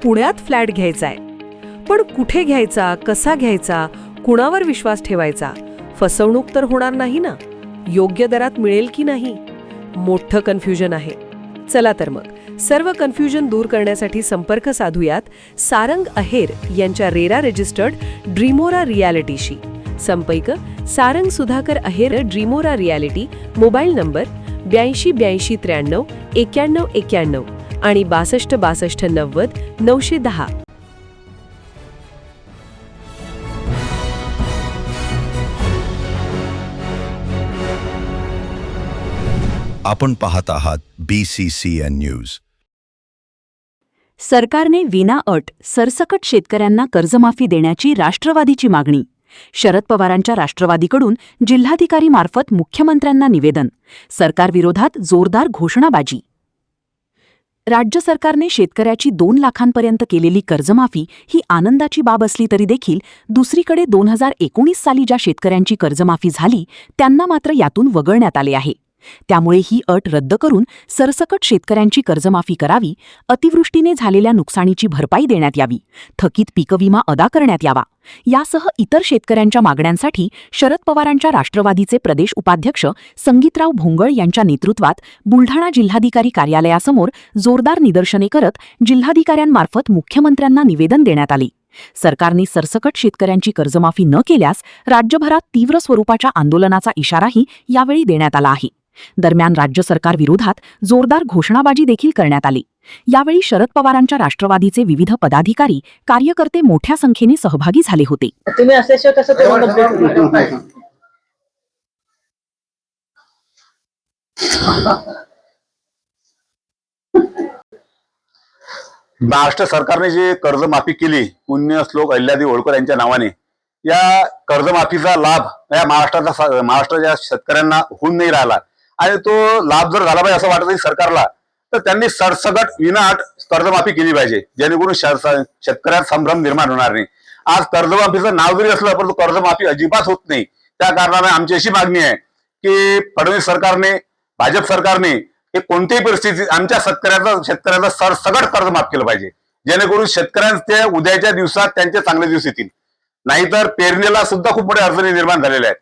पुण्यात फ्लॅट घ्यायचा आहे. पण कुठे घ्यायचा, कसा घ्यायचा, कुणावर विश्वास ठेवायचा? फसवणूक तर होणार नाही ना? योग्य दरात मिळेल की नाही? मोठं कन्फ्युजन आहे. चला तर मग सर्व कन्फ्युजन दूर करण्यासाठी संपर्क साधूयात सारंग अहेर यांच्या रेरा रजिस्टर्ड ड्रीमोरा रियालिटीशी. संपर्क सारंग सुधाकर अहेर, ड्रीमोरा रियालिटी. मोबाईल नंबर 82 83 93 91 आणि 62 62 90 910. आपण पाहत आहात BCCN न्यूज. सरकारने विना अट सरसकट शेतकऱ्यांना कर्जमाफी देण्याची राष्ट्रवादीची मागणी. शरद पवारांच्या राष्ट्रवादीकडून जिल्हाधिकारी मार्फत मुख्यमंत्र्यांना निवेदन. सरकारविरोधात जोरदार घोषणाबाजी. राज्य सरकारने शेतकऱ्याची 2 लाखांपर्यंत केलेली कर्जमाफी ही आनंदाची बाब असली तरी देखील दुसरीकडे 2019 साली ज्या शेतकऱ्यांची कर्जमाफी झाली त्यांना मात्र यातून वगळण्यात आले आहे. त्यामुळे ही अट रद्द करून सरसकट शेतकऱ्यांची कर्जमाफी करावी, अतिवृष्टीने झालेल्या नुकसानीची भरपाई देण्यात यावी, थकीत पीकविमा अदा करण्यात यावा, यासह इतर शेतकऱ्यांच्या मागण्यांसाठी शरद पवारांच्या राष्ट्रवादीचे प्रदेश उपाध्यक्ष संगीतराव भोंगळ यांच्या नेतृत्वात बुलढाणा जिल्हाधिकारी कार्यालयासमोर जोरदार निदर्शने करत जिल्हाधिकाऱ्यांमार्फत मुख्यमंत्र्यांना निवेदन देण्यात आले. सरकारने सरसकट शेतकऱ्यांची कर्जमाफी न केल्यास राज्यभरात तीव्र स्वरूपाच्या आंदोलनाचा इशाराही यावेळी देण्यात आला आहे. दरम्यान राज्य सरकारविरोधात जोरदार घोषणाबाजी देखील करण्यात आली. यावेळी शरद पवारांच्या राष्ट्रवादीचे विविध पदाधिकारी, कार्यकर्ते मोठ्या संख्येने सहभागी झाले होते. तुम्ही असल्याशिवाय कसं महाराष्ट्र सरकारने जी कर्जमाफी केली पुण्य श्लोक अहिल्यादेवी होळकर यांच्या नावाने, या कर्जमाफीचा लाभ या महाराष्ट्राच्या शेतकऱ्यांना होऊन नाही राहिला आणि तो लाभ जर झाला पाहिजे असं वाटत नाही सरकारला, तर त्यांनी सरसकट विनाअट कर्जमाफी केली पाहिजे, जेणेकरून शेतकऱ्यात संभ्रम निर्माण होणार नाही. आज कर्जमाफीचं नाव जरी असलं परंतु कर्जमाफी अजिबात होत नाही. त्या कारणाने आमची अशी मागणी आहे की फडणवीस सरकारने, भाजप सरकारने हे कोणत्याही परिस्थितीत आमच्या शेतकऱ्याचं सरसकट कर्ज माफ केलं पाहिजे, जेणेकरून शेतकऱ्यांचे उद्याच्या दिवसात त्यांचे चांगले दिवस येतील. नाहीतर पेरणीला सुद्धा खूप मोठ्या अडचणी निर्माण झालेल्या आहेत.